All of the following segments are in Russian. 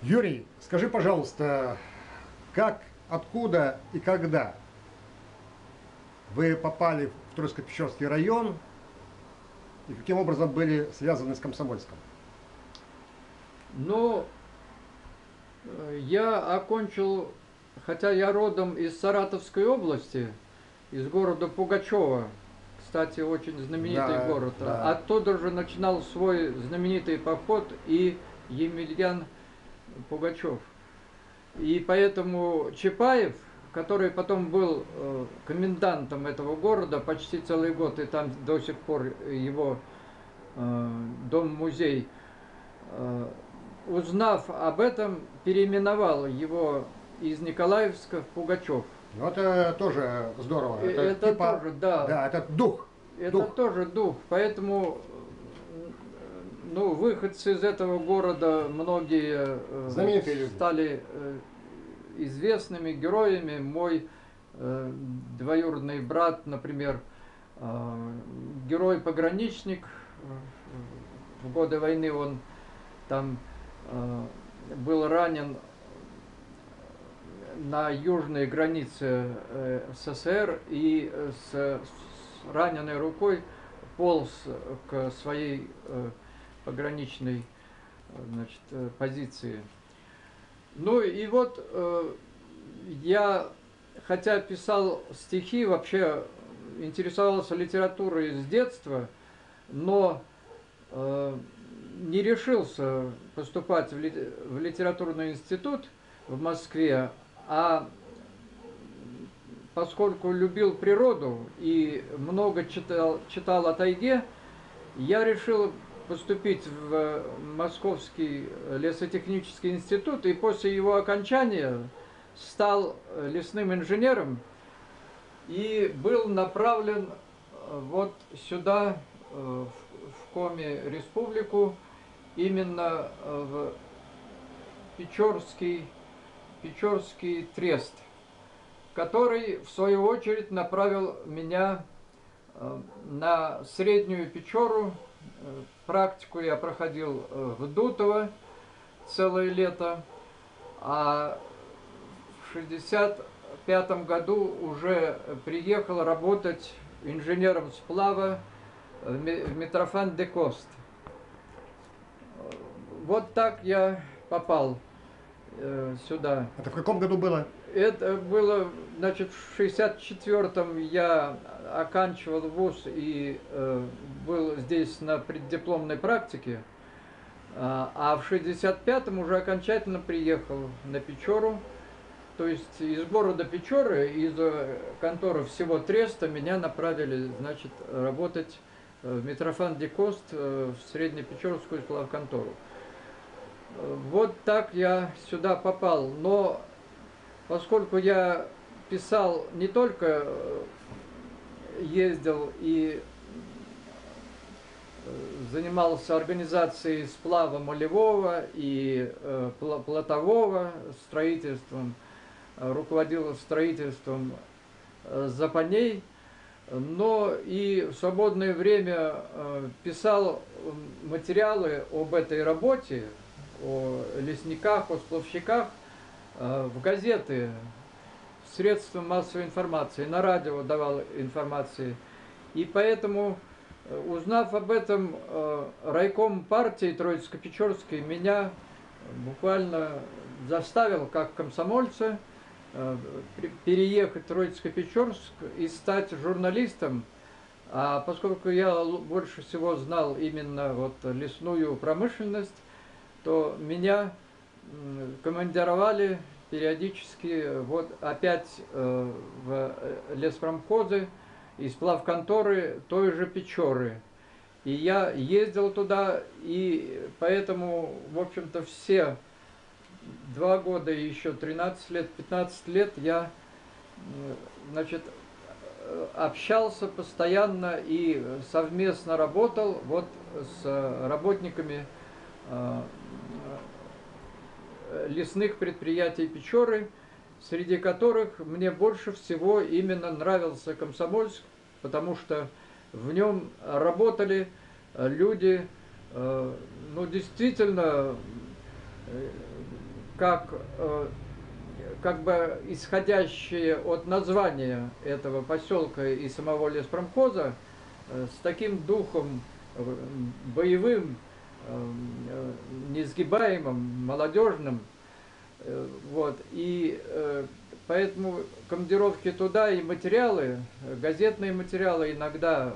Юрий, скажи, пожалуйста, как, откуда и когда вы попали в Троицко-Печорский район и каким образом были связаны с Комсомольском? Ну, я окончил, хотя я родом из Саратовской области, из города Пугачева, кстати, очень знаменитый Да, город. да. Оттуда же начинал свой знаменитый поход и Емельян Пугачев. И поэтому Чапаев, который потом был комендантом этого города почти целый год, и там до сих пор его дом-музей, узнав об этом, переименовал его из Николаевска в Пугачев. Ну, это тоже здорово. Это Это типа, тоже, да, да, это дух. это Дух. тоже дух. Поэтому, ну, выходцы из этого города, многие Знаменитые люди. стали известными героями. Мой двоюродный брат, например, герой-пограничник, в годы войны он там был ранен на южной границе СССР и с раненой рукой полз к своей пограничной, значит, позиции. Ну и вот я, хотя писал стихи, вообще интересовался литературой с детства, но не решился поступать в литературный институт в Москве, а поскольку любил природу и много читал о тайге, я решил поступить в Московский лесотехнический институт, и после его окончания стал лесным инженером и был направлен вот сюда, в Коми-республику, именно в Печорский трест, который, в свою очередь, направил меня на Среднюю Печору. Практику я проходил в Дутово целое лето, а в 1965 году уже приехал работать инженером сплава в Митрофан-де-Кост. Вот так я попал сюда. Это в каком году было? Это было, значит, в 1964-м я оканчивал вуз и был здесь на преддипломной практике, а в 1965-м уже окончательно приехал на Печору. То есть из города Печоры, из конторы всего треста меня направили, значит, работать в Митрофан-де-Кост, в Среднепечорскую сплавконтору. Вот так я сюда попал. Но поскольку я писал, не только ездил и занимался организацией сплава молевого и плотового, строительством, руководил строительством запаней, но и в свободное время писал материалы об этой работе, о лесниках, о сплавщиках в газеты, в средства массовой информации, на радио давал информации. И поэтому, узнав об этом, райком партии Троицко-Печорской меня буквально заставил, как комсомольца, переехать в Троицко-Печорск и стать журналистом. А поскольку я больше всего знал именно вот лесную промышленность, то меня командировали периодически вот опять в леспромхозы и сплавконторы той же Печоры. И я ездил туда, и поэтому, в общем-то, все 2 года и еще 13 лет, 15 лет я, значит, общался постоянно и совместно работал вот с работниками лесных предприятий Печоры, среди которых мне больше всего именно нравился Комсомольск, потому что в нем работали люди, ну, действительно как, как бы исходящие от названия этого поселка и самого леспромхоза, с таким духом боевым, несгибаемым, молодежным. Вот. И поэтому командировки туда и материалы, газетные материалы, иногда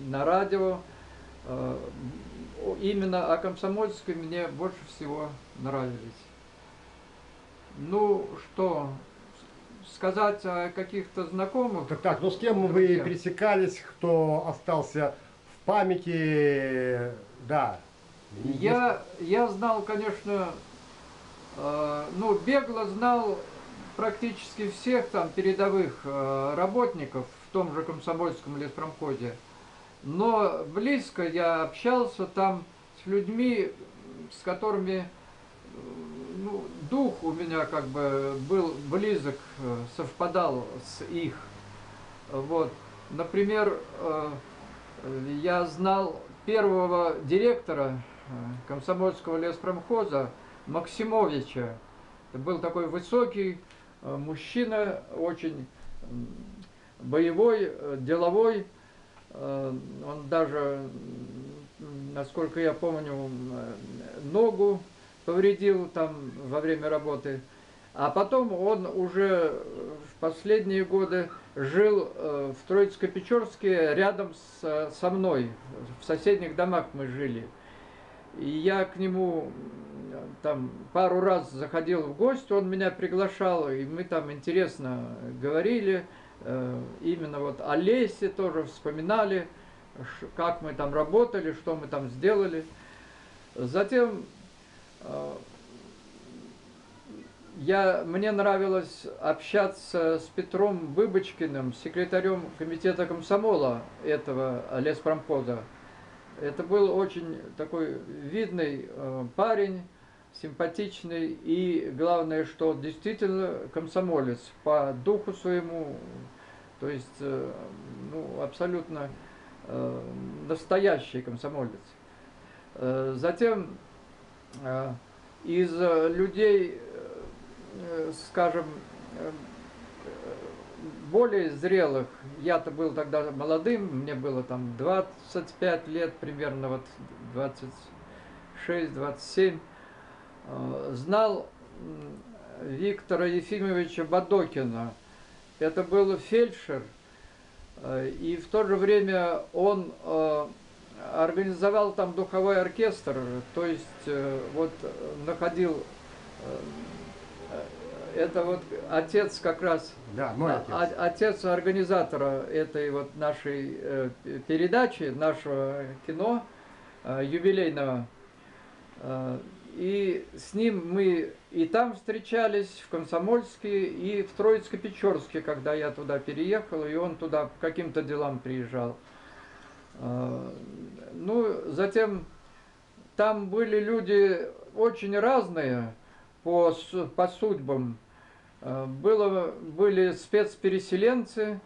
на радио, именно о Комсомольске мне больше всего нравились. Ну что, сказать о каких-то знакомых? Так, ну с кем вы друзьях? пересекались, кто остался в памяти, да. Я знал, конечно, ну, бегло знал практически всех там передовых работников в том же Комсомольском леспромхозе. Но близко я общался там с людьми, с которыми ну, дух у меня как бы был близок, совпадал с их. Вот. Например, я знал первого директора Комсомольского леспромхоза Максимовича. Это был такой высокий мужчина, очень боевой, деловой. Он даже, насколько я помню, ногу повредил там во время работы. А потом он уже в последние годы жил в Троицко-Печорске рядом со мной. В соседних домах мы жили. И я к нему там пару раз заходил в гости, он меня приглашал, и мы там интересно говорили. Именно вот о лесе тоже вспоминали, как мы там работали, что мы там сделали. Затем мне нравилось общаться с Петром Быбочкиным, секретарем комитета комсомола этого леспромхоза. Это был очень такой видный парень, симпатичный и, главное, что действительно комсомолец по духу своему, то есть ну, абсолютно настоящий комсомолец. Затем из людей, скажем, более зрелых, я-то был тогда молодым, мне было там 25 лет, примерно вот 26-27, знал Виктора Ефимовича Бадокина. Это был фельдшер, и в то же время он организовал там духовой оркестр, то есть вот находил, это вот отец как раз, Да, мой отец. Отец организатора этой вот нашей передачи, нашего кино юбилейного. И с ним мы и там встречались, в Комсомольске, и в Троицко-Печорске, когда я туда переехал, и он туда по каким-то делам приезжал. Ну, затем там были люди очень разные по судьбам. Были спецпереселенцы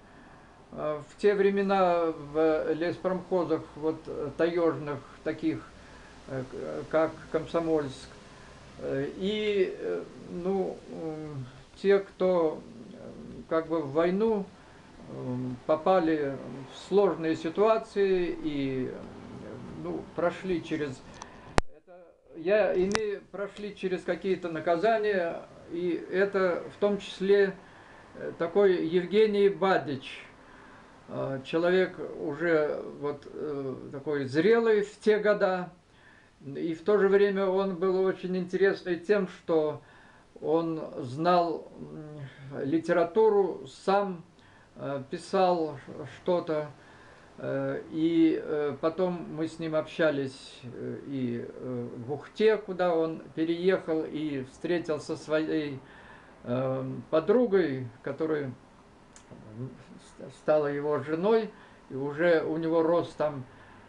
в те времена в леспромхозах вот, таежных, таких как Комсомольск. И ну, те, кто как бы в войну попали в сложные ситуации и ну, прошли через прошли через какие-то наказания, и это в том числе такой Евгений Бадич, человек уже вот такой зрелый в те года, и в то же время он был очень интересный тем, что он знал литературу, сам писал что-то, и потом мы с ним общались и в Ухте, куда он переехал, и встретился со своей подругой, которая стала его женой, и уже у него рос там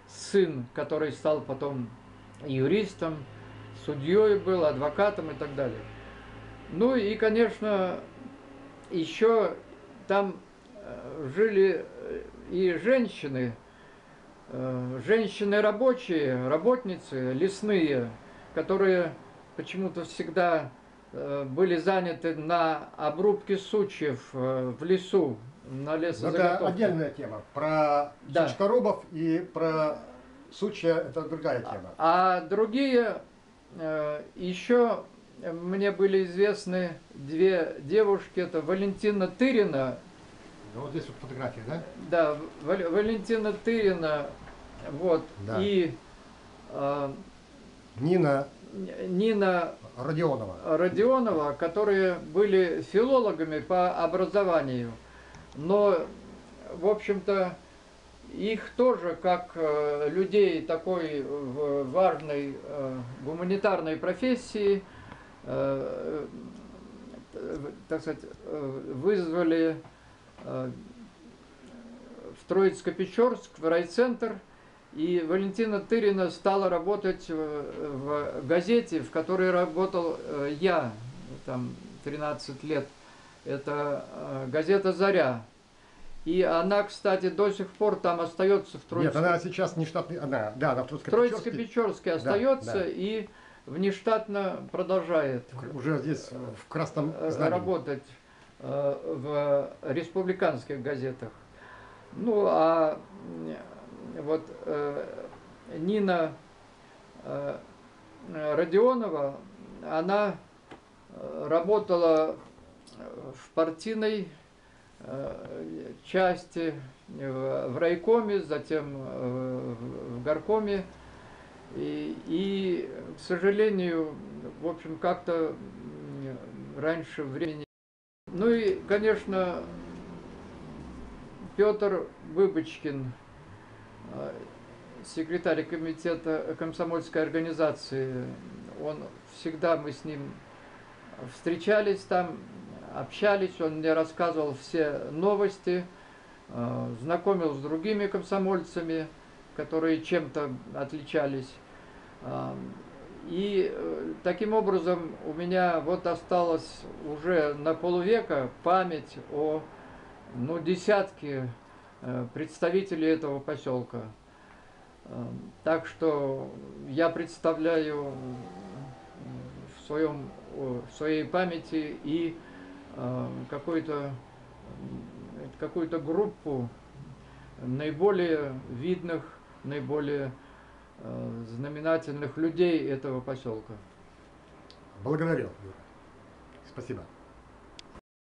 сын, который стал потом юристом, судьей был, адвокатом и так далее. Ну и, конечно, еще там жили и женщины рабочие, работницы, лесные, которые почему-то всегда были заняты на обрубке сучьев в лесу, на Это лесозаготовке. отдельная тема. Про Да. сучкорубов и про сучья это другая тема. А другие еще мне были известны две девушки, это Валентина Тырина, Ну, вот здесь вот фотография, да? да, Валентина Тырина, вот, Да. и Нина Нина Родионова. Родионова, которые были филологами по образованию, но, в общем-то, их тоже, как людей такой важной гуманитарной профессии, так сказать, вызвали в Троицко-Печорск, в райцентр, и Валентина Тырина стала работать в газете, в которой работал я, там 13 лет. Это газета «Заря». И она, кстати, до сих пор там остается в Нет, она сейчас не штатная, она, да, она в Троицко-Печорске. Троицко-Печорске остается, да. и внештатно продолжает Уже здесь в красном знамени. работать в республиканских газетах. Ну, а вот Нина Родионова, она работала в партийной части, в райкоме, затем в горкоме. И, к сожалению, в общем, как-то раньше времени. Ну и, конечно, Петр Выбочкин, секретарь комитета комсомольской организации, мы с ним встречались там, общались, он мне рассказывал все новости, знакомил с другими комсомольцами, которые чем-то отличались. И таким образом у меня вот осталось уже на полвека память о десятке представителей этого поселка. Так что я представляю в своей памяти и какую-то группу наиболее видных, наиболее знаменательных людей этого поселка. Благодарю, Юра. Спасибо.